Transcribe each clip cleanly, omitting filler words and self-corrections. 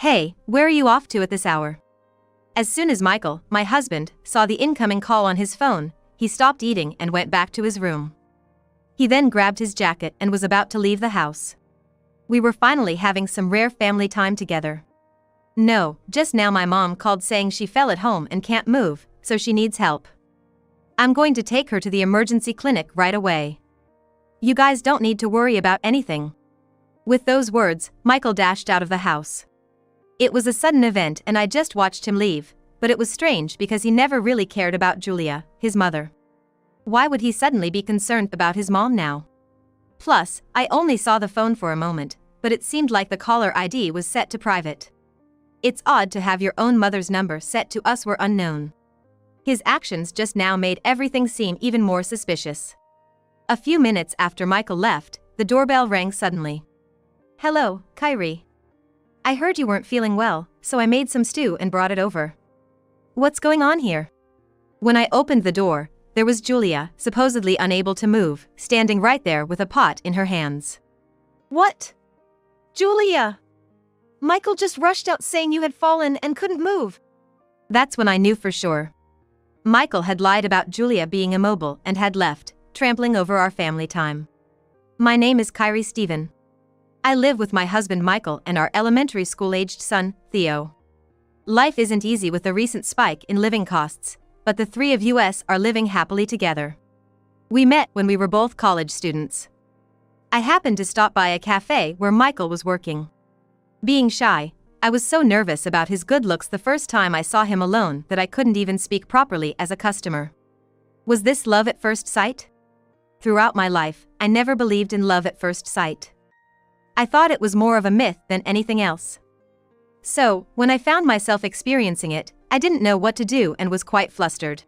Hey, where are you off to at this hour? As soon as Michael, my husband, saw the incoming call on his phone, he stopped eating and went back to his room. He then grabbed his jacket and was about to leave the house. We were finally having some rare family time together. No, just now my mom called saying she fell at home and can't move, so she needs help. I'm going to take her to the emergency clinic right away. You guys don't need to worry about anything. With those words, Michael dashed out of the house. It was a sudden event and I just watched him leave, but it was strange because he never really cared about Julia, his mother. Why would he suddenly be concerned about his mom now? Plus, I only saw the phone for a moment, but it seemed like the caller ID was set to private. It's odd to have your own mother's number set to us were unknown. His actions just now made everything seem even more suspicious. A few minutes after Michael left, the doorbell rang suddenly. Hello, Kyrie. I heard you weren't feeling well, so I made some stew and brought it over. What's going on here? When I opened the door, there was Julia, supposedly unable to move, standing right there with a pot in her hands. What? Julia! Michael just rushed out saying you had fallen and couldn't move. That's when I knew for sure. Michael had lied about Julia being immobile and had left, trampling over our family time. My name is Kyrie Stephen. I live with my husband Michael and our elementary school-aged son, Theo. Life isn't easy with the recent spike in living costs, but the three of us are living happily together. We met when we were both college students. I happened to stop by a cafe where Michael was working. Being shy, I was so nervous about his good looks the first time I saw him alone that I couldn't even speak properly as a customer. Was this love at first sight? Throughout my life, I never believed in love at first sight. I thought it was more of a myth than anything else. So, when I found myself experiencing it, I didn't know what to do and was quite flustered.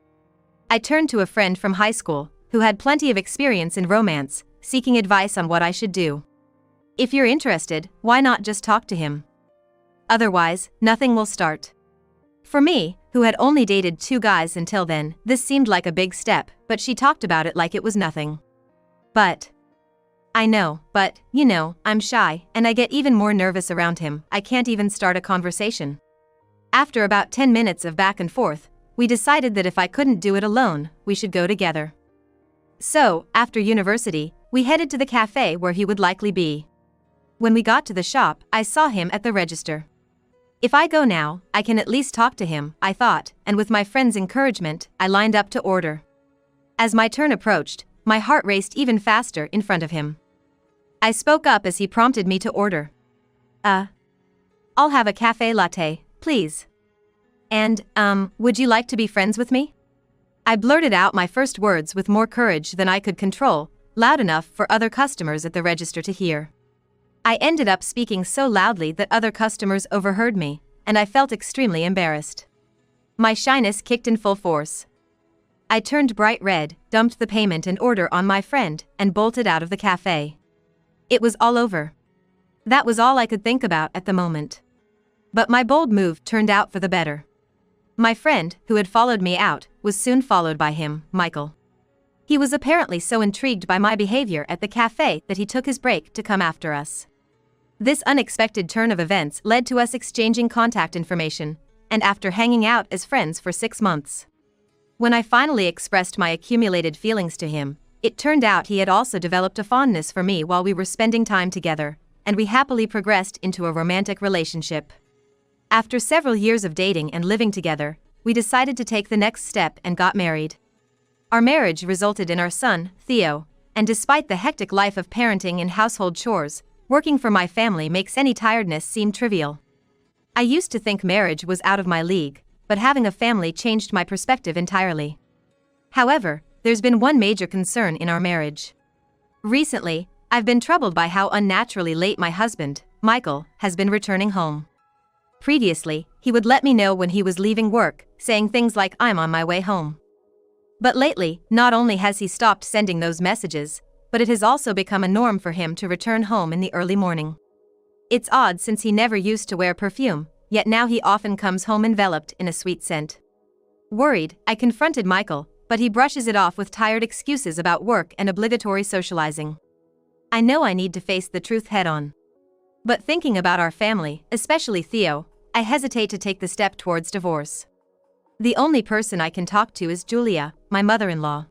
I turned to a friend from high school, who had plenty of experience in romance, seeking advice on what I should do. If you're interested, why not just talk to him? Otherwise, nothing will start. For me, who had only dated 2 guys until then, this seemed like a big step, but she talked about it like it was nothing. I know, but, I'm shy, and I get even more nervous around him. I can't even start a conversation. After about 10 minutes of back and forth, we decided that if I couldn't do it alone, we should go together. So, after university, we headed to the cafe where he would likely be. When we got to the shop, I saw him at the register. If I go now, I can at least talk to him, I thought, and with my friend's encouragement, I lined up to order. As my turn approached, my heart raced even faster in front of him. I spoke up as he prompted me to order. I'll have a cafe latte, please. And, would you like to be friends with me? I blurted out my first words with more courage than I could control, loud enough for other customers at the register to hear. I ended up speaking so loudly that other customers overheard me, and I felt extremely embarrassed. My shyness kicked in full force. I turned bright red, dumped the payment and order on my friend, and bolted out of the cafe. It was all over. That was all I could think about at the moment. But my bold move turned out for the better. My friend, who had followed me out, was soon followed by him, Michael. He was apparently so intrigued by my behavior at the cafe that he took his break to come after us. This unexpected turn of events led to us exchanging contact information, and after hanging out as friends for 6 months. When I finally expressed my accumulated feelings to him, it turned out he had also developed a fondness for me while we were spending time together, and we happily progressed into a romantic relationship. After several years of dating and living together, we decided to take the next step and got married. Our marriage resulted in our son, Theo, and despite the hectic life of parenting and household chores, working for my family makes any tiredness seem trivial. I used to think marriage was out of my league, but having a family changed my perspective entirely. However, there's been one major concern in our marriage. Recently, I've been troubled by how unnaturally late my husband, Michael, has been returning home. Previously, he would let me know when he was leaving work, saying things like "I'm on my way home." But lately, not only has he stopped sending those messages, but it has also become a norm for him to return home in the early morning. It's odd since he never used to wear perfume, yet now he often comes home enveloped in a sweet scent. Worried, I confronted Michael, but he brushes it off with tired excuses about work and obligatory socializing. I know I need to face the truth head-on. But thinking about our family, especially Theo, I hesitate to take the step towards divorce. The only person I can talk to is Julia, my mother-in-law.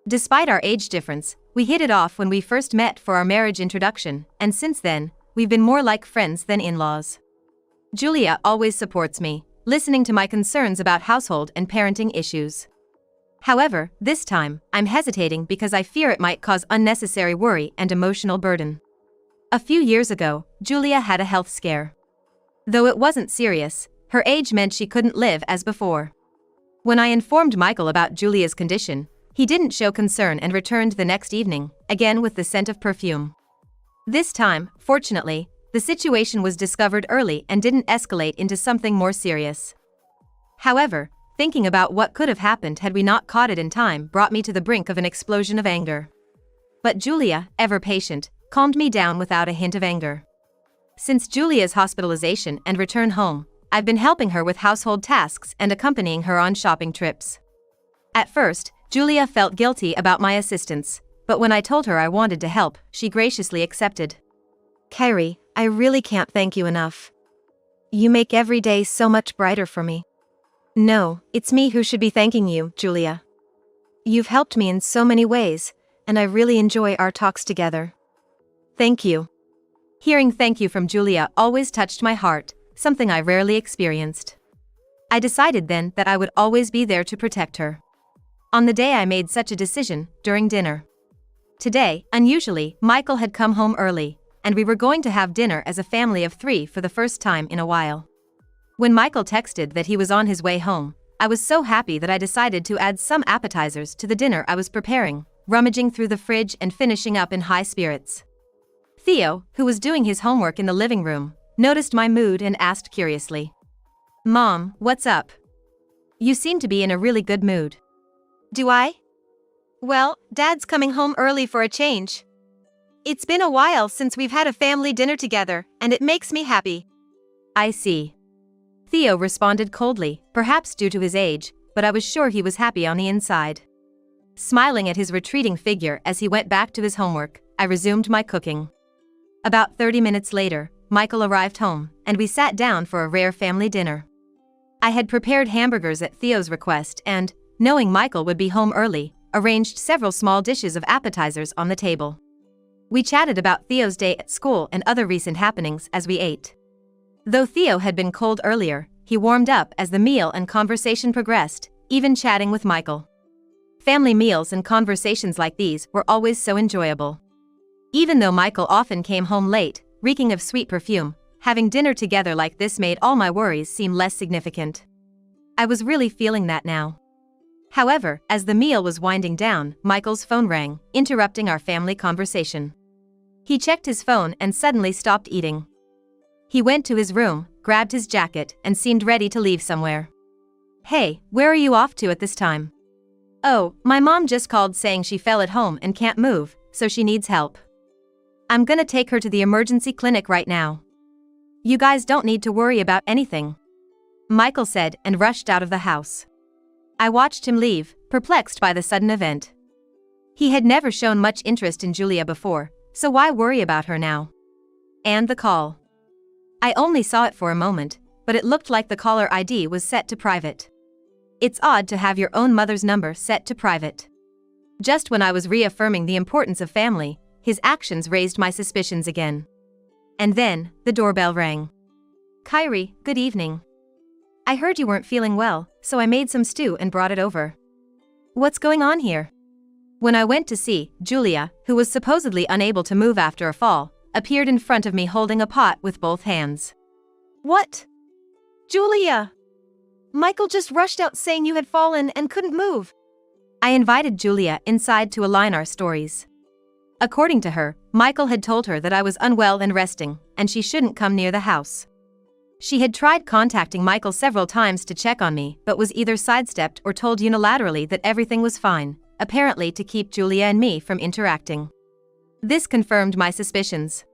Despite our age difference, we hit it off when we first met for our marriage introduction, and since then, we've been more like friends than in-laws. Julia always supports me, listening to my concerns about household and parenting issues. However, this time, I'm hesitating because I fear it might cause unnecessary worry and emotional burden. A few years ago, Julia had a health scare. Though it wasn't serious, her age meant she couldn't live as before. When I informed Michael about Julia's condition, he didn't show concern and returned the next evening, again with the scent of perfume. This time, fortunately, the situation was discovered early and didn't escalate into something more serious. However, thinking about what could have happened had we not caught it in time brought me to the brink of an explosion of anger. But Julia, ever patient, calmed me down without a hint of anger. Since Julia's hospitalization and return home, I've been helping her with household tasks and accompanying her on shopping trips. At first, Julia felt guilty about my assistance, but when I told her I wanted to help, she graciously accepted. Kyrie, I really can't thank you enough. You make every day so much brighter for me. No, it's me who should be thanking you, Julia. You've helped me in so many ways, and I really enjoy our talks together. Thank you. Hearing thank you from Julia always touched my heart, something I rarely experienced. I decided then that I would always be there to protect her. On the day I made such a decision, during dinner. Today, unusually, Michael had come home early, and we were going to have dinner as a family of 3 for the first time in a while. When Michael texted that he was on his way home, I was so happy that I decided to add some appetizers to the dinner I was preparing, rummaging through the fridge and finishing up in high spirits. Theo, who was doing his homework in the living room, noticed my mood and asked curiously, "Mom, what's up? You seem to be in a really good mood." Do I? Well, Dad's coming home early for a change. It's been a while since we've had a family dinner together, and it makes me happy. I see. Theo responded coldly, perhaps due to his age, but I was sure he was happy on the inside. Smiling at his retreating figure as he went back to his homework, I resumed my cooking. About 30 minutes later, Michael arrived home, and we sat down for a rare family dinner. I had prepared hamburgers at Theo's request and, knowing Michael would be home early, arranged several small dishes of appetizers on the table. We chatted about Theo's day at school and other recent happenings as we ate. Though Theo had been cold earlier, he warmed up as the meal and conversation progressed, even chatting with Michael. Family meals and conversations like these were always so enjoyable. Even though Michael often came home late, reeking of sweet perfume, having dinner together like this made all my worries seem less significant. I was really feeling that now. However, as the meal was winding down, Michael's phone rang, interrupting our family conversation. He checked his phone and suddenly stopped eating. He went to his room, grabbed his jacket, and seemed ready to leave somewhere. "Hey, where are you off to at this time?" "Oh, my mom just called saying she fell at home and can't move, so she needs help. I'm gonna take her to the emergency clinic right now. You guys don't need to worry about anything," Michael said and rushed out of the house. I watched him leave, perplexed by the sudden event. He had never shown much interest in Julia before, so why worry about her now? And the call. I only saw it for a moment, but it looked like the caller ID was set to private. It's odd to have your own mother's number set to private. Just when I was reaffirming the importance of family, his actions raised my suspicions again. And then, the doorbell rang. "Kyrie, good evening. I heard you weren't feeling well, so I made some stew and brought it over. What's going on here?" When I went to see, Julia, who was supposedly unable to move after a fall, appeared in front of me holding a pot with both hands. "What? Julia! Michael just rushed out saying you had fallen and couldn't move." I invited Julia inside to align our stories. According to her, Michael had told her that I was unwell and resting, and she shouldn't come near the house. She had tried contacting Michael several times to check on me, but was either sidestepped or told unilaterally that everything was fine, apparently to keep Julia and me from interacting. This confirmed my suspicions.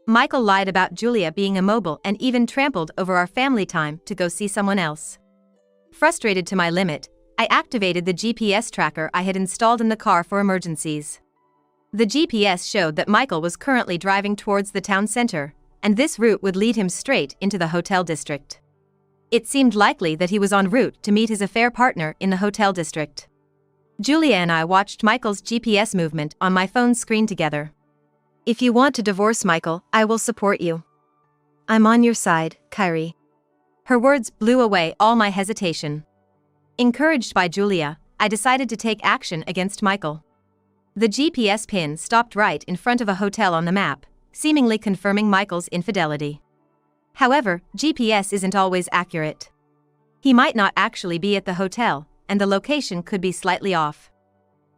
Michael lied about Julia being immobile and even trampled over our family time to go see someone else. Frustrated to my limit, I activated the GPS tracker I had installed in the car for emergencies. The GPS showed that Michael was currently driving towards the town center, and this route would lead him straight into the hotel district. It seemed likely that he was en route to meet his affair partner in the hotel district. Julia and I watched Michael's GPS movement on my phone's screen together. If you want to divorce Michael, I will support you. I'm on your side, Kyrie. Her words blew away all my hesitation. Encouraged by Julia, I decided to take action against Michael. The GPS pin stopped right in front of a hotel on the map, seemingly confirming Michael's infidelity. However, GPS isn't always accurate. He might not actually be at the hotel, and the location could be slightly off.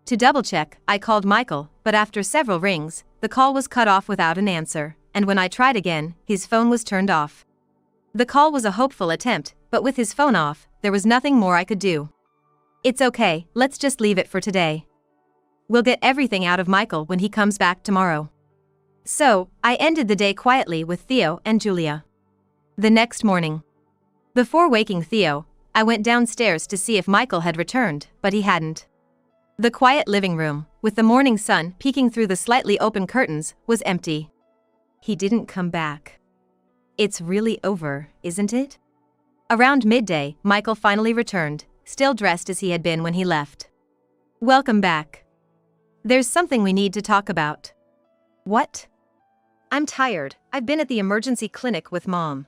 To double-check, I called Michael, but after several rings, the call was cut off without an answer, and when I tried again, his phone was turned off. The call was a hopeful attempt, but with his phone off, there was nothing more I could do. It's okay, let's just leave it for today. We'll get everything out of Michael when he comes back tomorrow. So, I ended the day quietly with Theo and Julia. The next morning, before waking Theo, I went downstairs to see if Michael had returned, but he hadn't. The quiet living room, with the morning sun peeking through the slightly open curtains, was empty. He didn't come back. It's really over, isn't it? Around midday, Michael finally returned, still dressed as he had been when he left. Welcome back. There's something we need to talk about. What? I'm tired. I've been at the emergency clinic with Mom.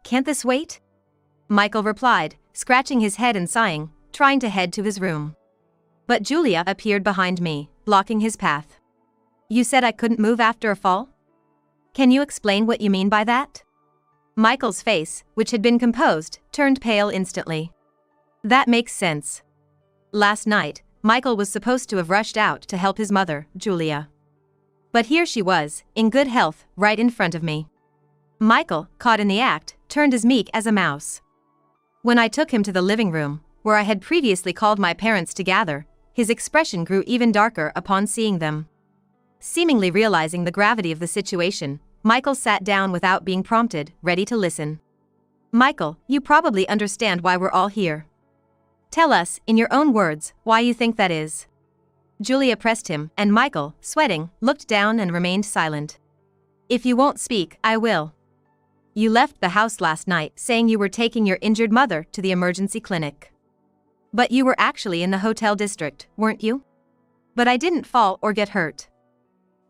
Can't this wait? Michael replied, scratching his head and sighing, trying to head to his room. But Julia appeared behind me, blocking his path. You said I couldn't move after a fall? Can you explain what you mean by that? Michael's face, which had been composed, turned pale instantly. That makes sense. Last night, Michael was supposed to have rushed out to help his mother, Julia. But here she was, in good health, right in front of me. Michael, caught in the act, turned as meek as a mouse. When I took him to the living room, where I had previously called my parents to gather, his expression grew even darker upon seeing them. Seemingly realizing the gravity of the situation, Michael sat down without being prompted, ready to listen. Michael, you probably understand why we're all here. Tell us, in your own words, why you think that is. Julia pressed him, and Michael, sweating, looked down and remained silent. If you won't speak, I will. You left the house last night saying you were taking your injured mother to the emergency clinic. But you were actually in the hotel district, weren't you? But I didn't fall or get hurt.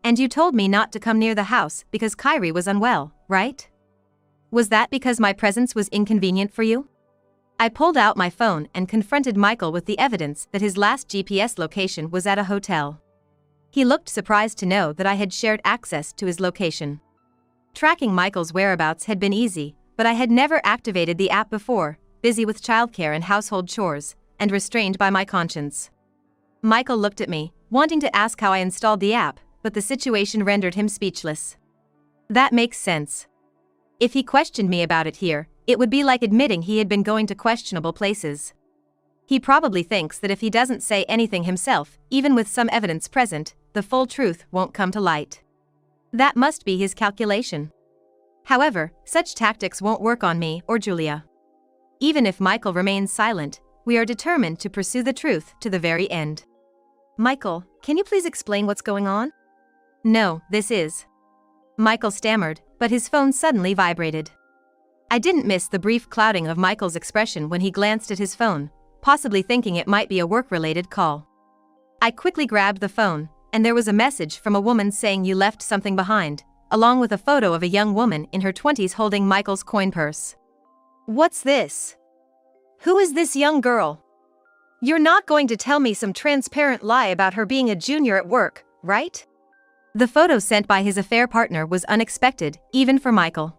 And you told me not to come near the house because Kyrie was unwell, right? Was that because my presence was inconvenient for you? I pulled out my phone and confronted Michael with the evidence that his last GPS location was at a hotel. He looked surprised to know that I had shared access to his location. Tracking Michael's whereabouts had been easy, but I had never activated the app before, busy with childcare and household chores, and restrained by my conscience. Michael looked at me, wanting to ask how I installed the app, but the situation rendered him speechless. That makes sense. If he questioned me about it here, it would be like admitting he had been going to questionable places. He probably thinks that if he doesn't say anything himself, even with some evidence present, the full truth won't come to light. That must be his calculation. However, such tactics won't work on me or Julia. Even if Michael remains silent, we are determined to pursue the truth to the very end. Michael, can you please explain what's going on? No, this is. Michael stammered, but his phone suddenly vibrated. I didn't miss the brief clouding of Michael's expression when he glanced at his phone, possibly thinking it might be a work-related call. I quickly grabbed the phone, and there was a message from a woman saying you left something behind, along with a photo of a young woman in her 20s holding Michael's coin purse. What's this? Who is this young girl? You're not going to tell me some transparent lie about her being a junior at work, right? The photo sent by his affair partner was unexpected, even for Michael.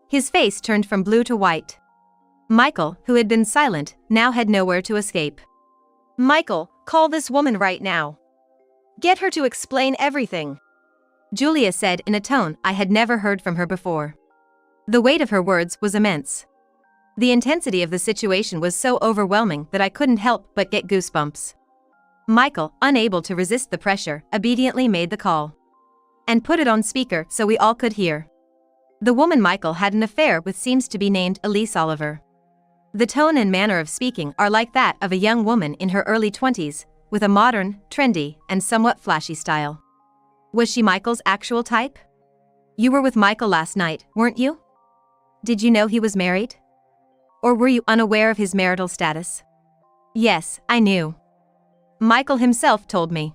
His face turned from blue to white. Michael, who had been silent, now had nowhere to escape. Michael, call this woman right now. Get her to explain everything. Julia said in a tone I had never heard from her before. The weight of her words was immense. The intensity of the situation was so overwhelming that I couldn't help but get goosebumps. Michael, unable to resist the pressure, obediently made the call. And put it on speaker so we all could hear. The woman Michael had an affair with seems to be named Elise Oliver. The tone and manner of speaking are like that of a young woman in her early 20s, with a modern, trendy, and somewhat flashy style. Was she Michael's actual type? You were with Michael last night, weren't you? Did you know he was married? Or were you unaware of his marital status? Yes, I knew. Michael himself told me.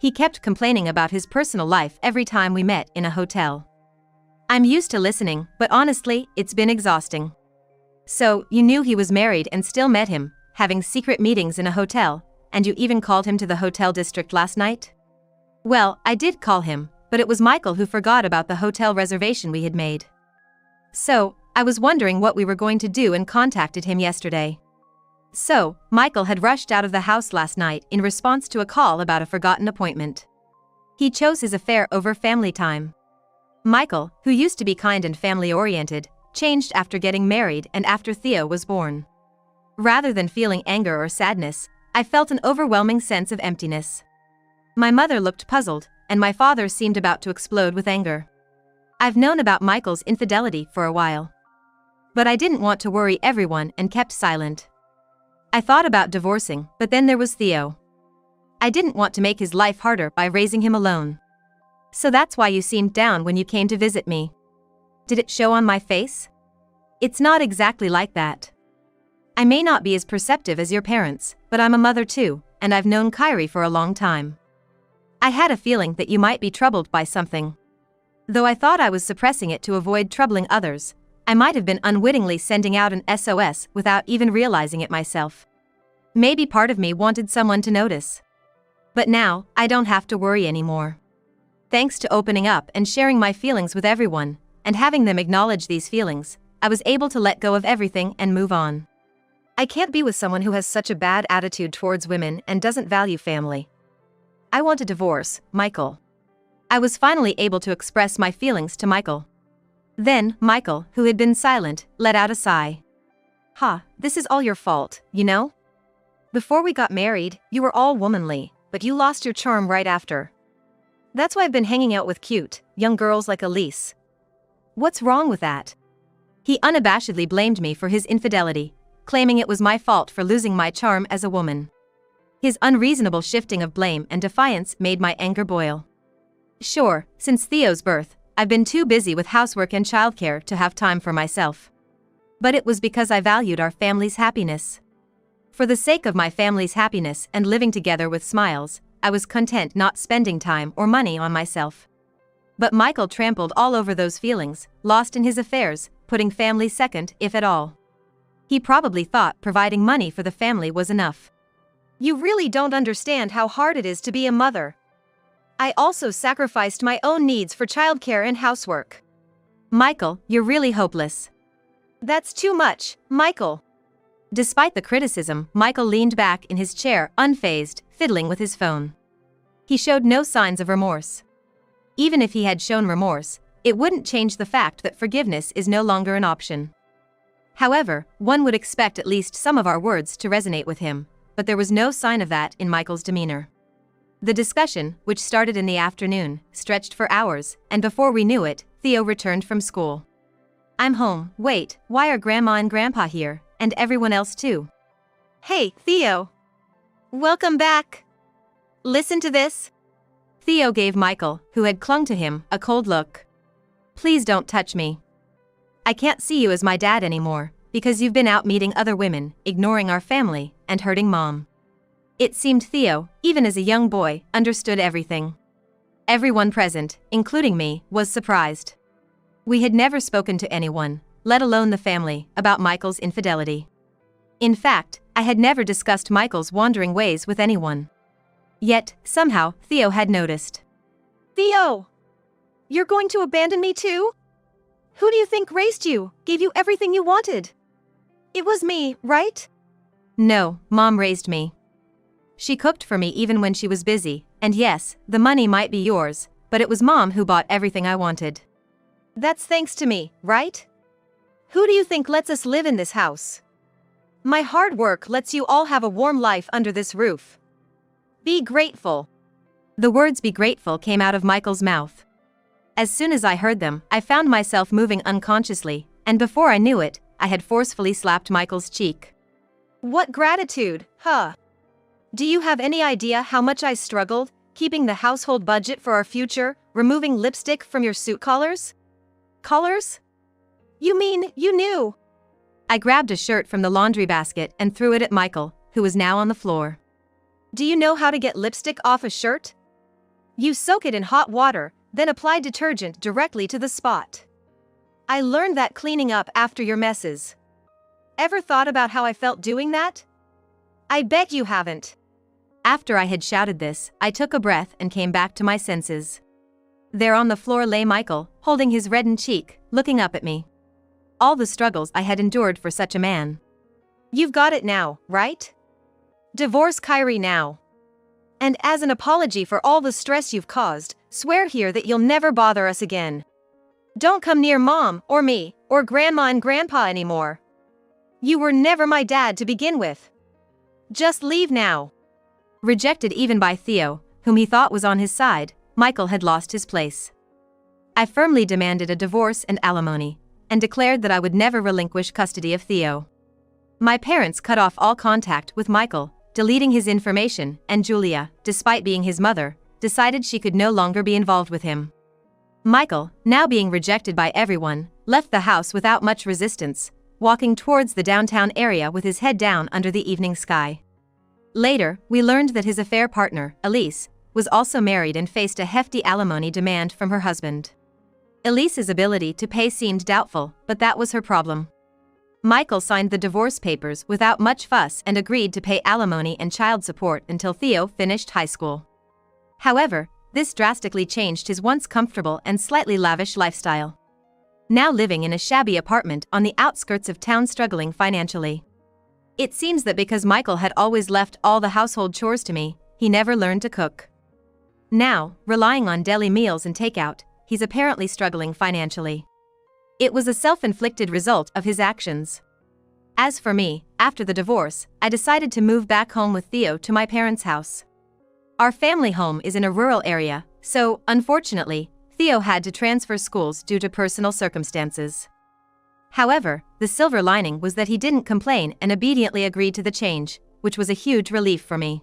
He kept complaining about his personal life every time we met in a hotel. I'm used to listening, but honestly, it's been exhausting. So, you knew he was married and still met him, having secret meetings in a hotel, and you even called him to the hotel district last night? Well, I did call him, but it was Michael who forgot about the hotel reservation we had made. So, I was wondering what we were going to do and contacted him yesterday. So, Michael had rushed out of the house last night in response to a call about a forgotten appointment. He chose his affair over family time. Michael, who used to be kind and family-oriented, changed after getting married and after Theo was born. Rather than feeling anger or sadness, I felt an overwhelming sense of emptiness. My mother looked puzzled, and my father seemed about to explode with anger. I've known about Michael's infidelity for a while. But I didn't want to worry everyone and kept silent. I thought about divorcing, but then there was Theo. I didn't want to make his life harder by raising him alone. So that's why you seemed down when you came to visit me. Did it show on my face? It's not exactly like that. I may not be as perceptive as your parents, but I'm a mother too, and I've known Kyrie for a long time. I had a feeling that you might be troubled by something. Though I thought I was suppressing it to avoid troubling others, I might have been unwittingly sending out an SOS without even realizing it myself. Maybe part of me wanted someone to notice. But now, I don't have to worry anymore. Thanks to opening up and sharing my feelings with everyone, and having them acknowledge these feelings, I was able to let go of everything and move on. I can't be with someone who has such a bad attitude towards women and doesn't value family. I want a divorce, Michael. I was finally able to express my feelings to Michael. Then, Michael, who had been silent, let out a sigh. This is all your fault, you know? Before we got married, you were all womanly, but you lost your charm right after. That's why I've been hanging out with cute, young girls like Elise. What's wrong with that? He unabashedly blamed me for his infidelity, claiming it was my fault for losing my charm as a woman. His unreasonable shifting of blame and defiance made my anger boil. Sure, since Theo's birth, I've been too busy with housework and childcare to have time for myself. But it was because I valued our family's happiness. For the sake of my family's happiness and living together with smiles, I was content not spending time or money on myself. But Michael trampled all over those feelings, lost in his affairs, putting family second, if at all. He probably thought providing money for the family was enough. You really don't understand how hard it is to be a mother. I also sacrificed my own needs for childcare and housework. Michael, you're really hopeless. That's too much, Michael. Despite the criticism, Michael leaned back in his chair, unfazed, fiddling with his phone. He showed no signs of remorse. Even if he had shown remorse, it wouldn't change the fact that forgiveness is no longer an option. However, one would expect at least some of our words to resonate with him, but there was no sign of that in Michael's demeanor. The discussion, which started in the afternoon, stretched for hours, and before we knew it, Theo returned from school. I'm home. Wait, why are Grandma and Grandpa here, and everyone else too? Hey, Theo. Welcome back. Listen to this. Theo gave Michael, who had clung to him, a cold look. Please don't touch me. I can't see you as my dad anymore, because you've been out meeting other women, ignoring our family, and hurting Mom. It seemed Theo, even as a young boy, understood everything. Everyone present, including me, was surprised. We had never spoken to anyone, let alone the family, about Michael's infidelity. In fact, I had never discussed Michael's wandering ways with anyone. Yet, somehow, Theo had noticed. Theo! You're going to abandon me too? Who do you think raised you, gave you everything you wanted? It was me, right? No, Mom raised me. She cooked for me even when she was busy, and yes, the money might be yours, but it was Mom who bought everything I wanted. That's thanks to me, right? Who do you think lets us live in this house? My hard work lets you all have a warm life under this roof. Be grateful. The words "be grateful" came out of Michael's mouth. As soon as I heard them, I found myself moving unconsciously, and before I knew it, I had forcefully slapped Michael's cheek. What gratitude, huh? Do you have any idea how much I struggled, keeping the household budget for our future, removing lipstick from your suit collars? Collars? You mean you knew? I grabbed a shirt from the laundry basket and threw it at Michael, who was now on the floor. Do you know how to get lipstick off a shirt? You soak it in hot water, then apply detergent directly to the spot. I learned that cleaning up after your messes. Ever thought about how I felt doing that? I bet you haven't. After I had shouted this, I took a breath and came back to my senses. There on the floor lay Michael, holding his reddened cheek, looking up at me. All the struggles I had endured for such a man. You've got it now, right? Divorce Kyrie now. And as an apology for all the stress you've caused, swear here that you'll never bother us again. Don't come near Mom, or me, or Grandma and Grandpa anymore. You were never my dad to begin with. Just leave now. Rejected even by Theo, whom he thought was on his side, Michael had lost his place. I firmly demanded a divorce and alimony, and declared that I would never relinquish custody of Theo. My parents cut off all contact with Michael, deleting his information, and Julia, despite being his mother, decided she could no longer be involved with him. Michael, now being rejected by everyone, left the house without much resistance, walking towards the downtown area with his head down under the evening sky. Later, we learned that his affair partner, Elise, was also married and faced a hefty alimony demand from her husband. Elise's ability to pay seemed doubtful, but that was her problem. Michael signed the divorce papers without much fuss and agreed to pay alimony and child support until Theo finished high school. However, this drastically changed his once comfortable and slightly lavish lifestyle. Now living in a shabby apartment on the outskirts of town, struggling financially. It seems that because Michael had always left all the household chores to me, he never learned to cook. Now, relying on deli meals and takeout, he's apparently struggling financially. It was a self-inflicted result of his actions. As for me, after the divorce, I decided to move back home with Theo to my parents' house. Our family home is in a rural area, so, unfortunately, Theo had to transfer schools due to personal circumstances. However, the silver lining was that he didn't complain and obediently agreed to the change, which was a huge relief for me.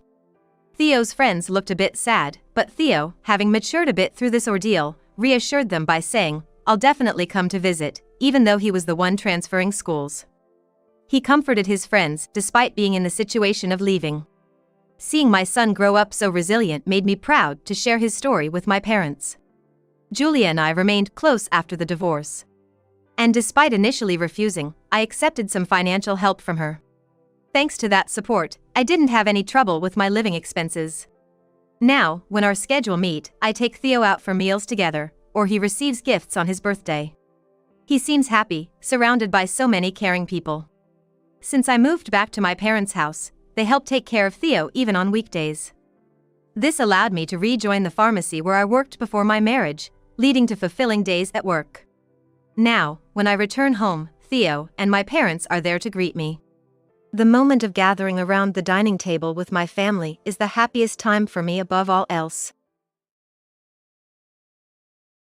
Theo's friends looked a bit sad, but Theo, having matured a bit through this ordeal, reassured them by saying, "I'll definitely come to visit," even though he was the one transferring schools. He comforted his friends despite being in the situation of leaving. Seeing my son grow up so resilient made me proud to share his story with my parents. Julia and I remained close after the divorce. And despite initially refusing, I accepted some financial help from her. Thanks to that support, I didn't have any trouble with my living expenses. Now, when our schedule meet, I take Theo out for meals together, or he receives gifts on his birthday. He seems happy, surrounded by so many caring people. Since I moved back to my parents' house, they help take care of Theo even on weekdays. This allowed me to rejoin the pharmacy where I worked before my marriage, leading to fulfilling days at work. Now, when I return home, Theo and my parents are there to greet me. The moment of gathering around the dining table with my family is the happiest time for me above all else.